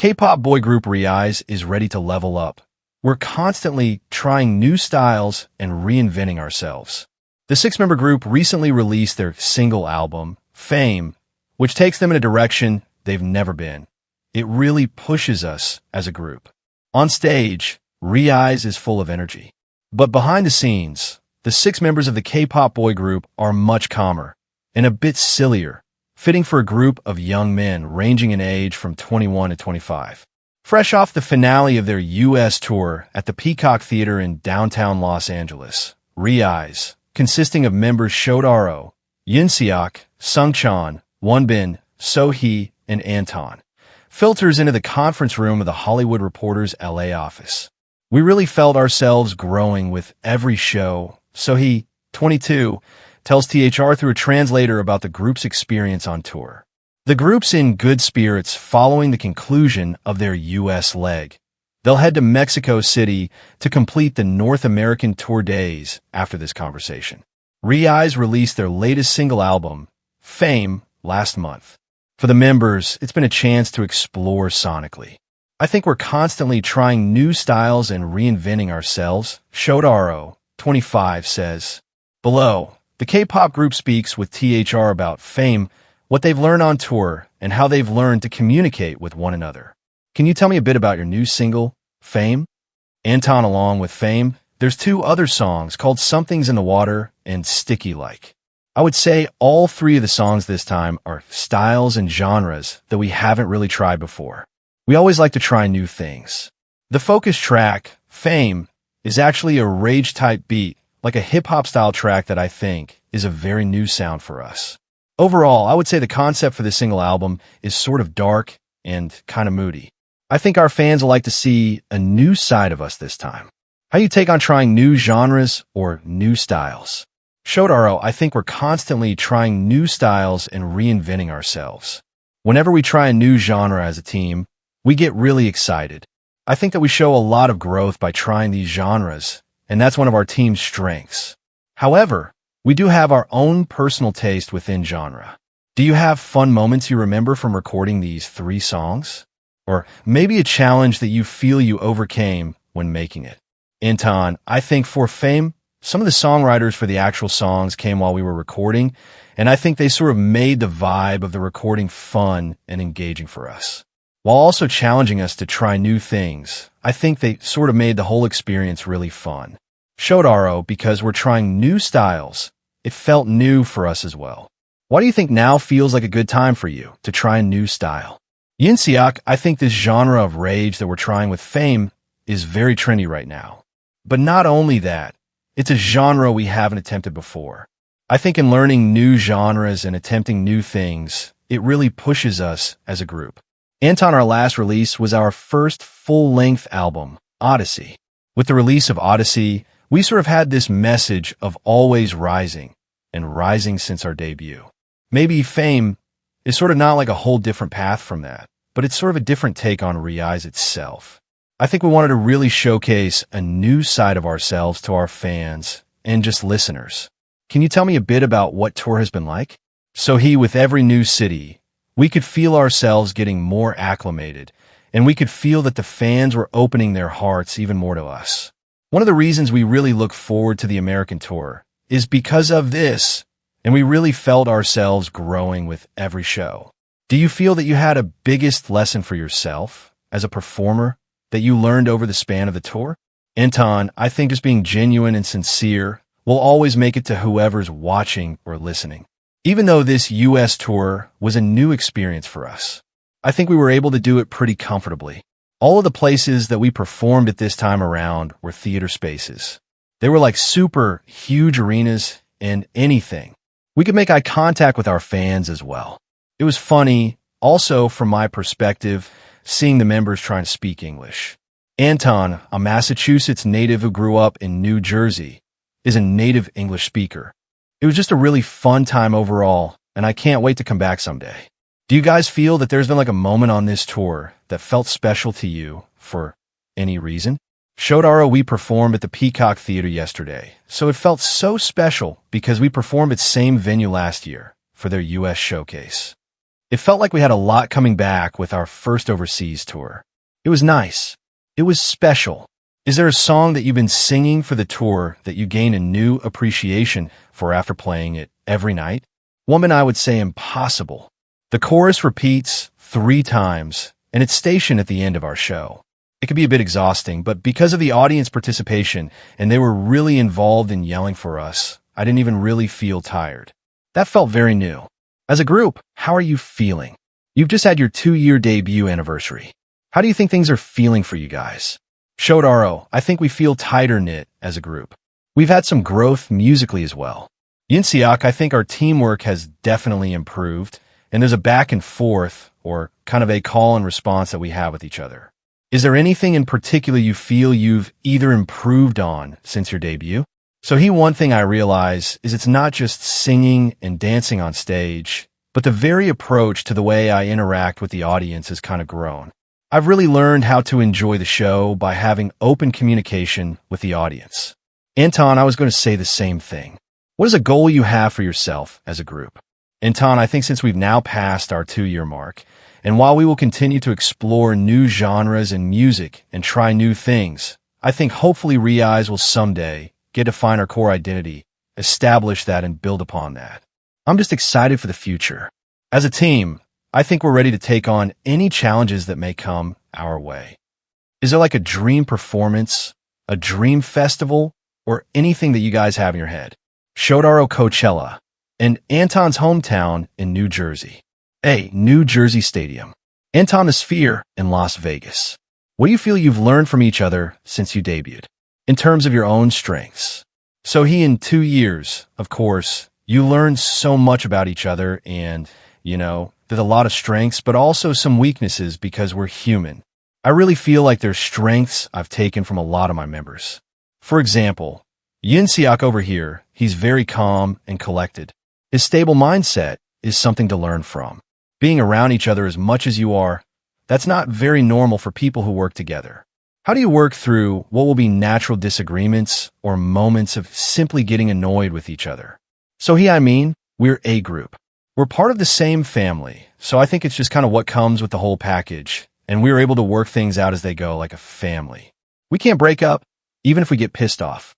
K-pop boy group Riize is ready to level up. We're constantly trying new styles and reinventing ourselves. The six-member group recently released their single album, Fame, which takes them in a direction they've never been. It really pushes us as a group. On stage, Riize is full of energy. But behind the scenes, the six members of the K-pop boy group are much calmer and a bit sillier, fitting for a group of young men ranging in age from 21 to 25. Fresh off the finale of their U.S. tour at the Peacock Theater in downtown Los Angeles, Riize, consisting of members Shotaro, Yinseok, Sungchan, Wonbin, Sohee, and Anton, filters into the conference room of the Hollywood Reporter's LA office. We really felt ourselves growing with every show. Sohee, 22, tells THR through a translator about the group's experience on tour. The group's in good spirits following the conclusion of their U.S. leg. They'll head to Mexico City to complete the North American tour days after this conversation. Riize released their latest single album, Fame, last month. For the members, it's been a chance to explore sonically. I think we're constantly trying new styles and reinventing ourselves, Shotaro, 25, says. Below, the K-pop group speaks with THR about Fame, what they've learned on tour, and how they've learned to communicate with one another. Can you tell me a bit about your new single, Fame? Anton, along with Fame, there's two other songs called Something's in the Water and Sticky Like. I would say all three of the songs this time are styles and genres that we haven't really tried before. We always like to try new things. The focus track, Fame, is actually a rage-type beat, like a hip-hop style track that I think is a very new sound for us. Overall, I would say the concept for this single album is sort of dark and kind of moody. I think our fans will like to see a new side of us this time. How you take on trying new genres or new styles? Shotaro, I think we're constantly trying new styles and reinventing ourselves. Whenever we try a new genre as a team, we get really excited. I think that we show a lot of growth by trying these genres, and that's one of our team's strengths. However, we do have our own personal taste within genre. Do you have fun moments you remember from recording these 3 songs? Or maybe a challenge that you feel you overcame when making it? Anton, I think for Fame, some of the songwriters for the actual songs came while we were recording, and I think they sort of made the vibe of the recording fun and engaging for us. While also challenging us to try new things, I think they sort of made the whole experience really fun. Shotaro, because we're trying new styles, it felt new for us as well. Why do you think now feels like a good time for you to try a new style? Yinseok, I think this genre of rage that we're trying with Fame is very trendy right now. But not only that, it's a genre we haven't attempted before. I think in learning new genres and attempting new things, it really pushes us as a group. Anton, our last release, was our first full-length album, Odyssey. With the release of Odyssey, we sort of had this message of always rising, and rising since our debut. Maybe Fame is sort of not like a whole different path from that, but it's sort of a different take on Riize itself. I think we wanted to really showcase a new side of ourselves to our fans and just listeners. Can you tell me a bit about what tour has been like? Sohee, with every new city, we could feel ourselves getting more acclimated, and we could feel that the fans were opening their hearts even more to us. One of the reasons we really look forward to the American tour is because of this, and we really felt ourselves growing with every show. Do you feel that you had a biggest lesson for yourself as a performer that you learned over the span of the tour? Anton, I think just being genuine and sincere will always make it to whoever's watching or listening. Even though this U.S. tour was a new experience for us, I think we were able to do it pretty comfortably. All of the places that we performed at this time around were theater spaces. They were like super huge arenas and anything. We could make eye contact with our fans as well. It was funny, also from my perspective, seeing the members trying to speak English. Anton, a Massachusetts native who grew up in New Jersey, is a native English speaker. It was just a really fun time overall, and I can't wait to come back someday. Do you guys feel that there's been like a moment on this tour that felt special to you for any reason? Shotaro, we performed at the Peacock Theater yesterday, so it felt so special because we performed at the same venue last year for their U.S. showcase. It felt like we had a lot coming back with our first overseas tour. It was nice. It was special. Is there a song that you've been singing for the tour that you gain a new appreciation for after playing it every night? Woman, I would say Impossible. The chorus repeats 3 times, and it's stationed at the end of our show. It could be a bit exhausting, but because of the audience participation and they were really involved in yelling for us, I didn't even really feel tired. That felt very new. As a group, how are you feeling? You've just had your 2-year debut anniversary. How do you think things are feeling for you guys? Showed I think we feel tighter-knit as a group. We've had some growth musically as well. Yinsiak, I think our teamwork has definitely improved, and there's a back and forth, or kind of a call and response that we have with each other. Is there anything in particular you feel you've either improved on since your debut? So one thing I realize is it's not just singing and dancing on stage, but the very approach to the way I interact with the audience has kind of grown. I've really learned how to enjoy the show by having open communication with the audience. Anton, I was going to say the same thing. What is a goal you have for yourself as a group? Anton, I think since we've now passed our 2-year mark, and while we will continue to explore new genres and music and try new things, I think hopefully Riize will someday get to find our core identity, establish that, and build upon that. I'm just excited for the future. As a team, I think we're ready to take on any challenges that may come our way. Is there like a dream performance, a dream festival, or anything that you guys have in your head? Showed Coachella, and Anton's hometown in New Jersey. New Jersey Stadium. Anton the Sphere in Las Vegas. What do you feel you've learned from each other since you debuted, in terms of your own strengths? So in 2 years, of course, you learned so much about each other and, there's a lot of strengths, but also some weaknesses because we're human. I really feel like there's strengths I've taken from a lot of my members. For example, Yinsiak over here, he's very calm and collected. His stable mindset is something to learn from. Being around each other as much as you are, that's not very normal for people who work together. How do you work through what will be natural disagreements or moments of simply getting annoyed with each other? So we're a group. We're part of the same family, so I think it's just kind of what comes with the whole package, and we're able to work things out as they go like a family. We can't break up, even if we get pissed off.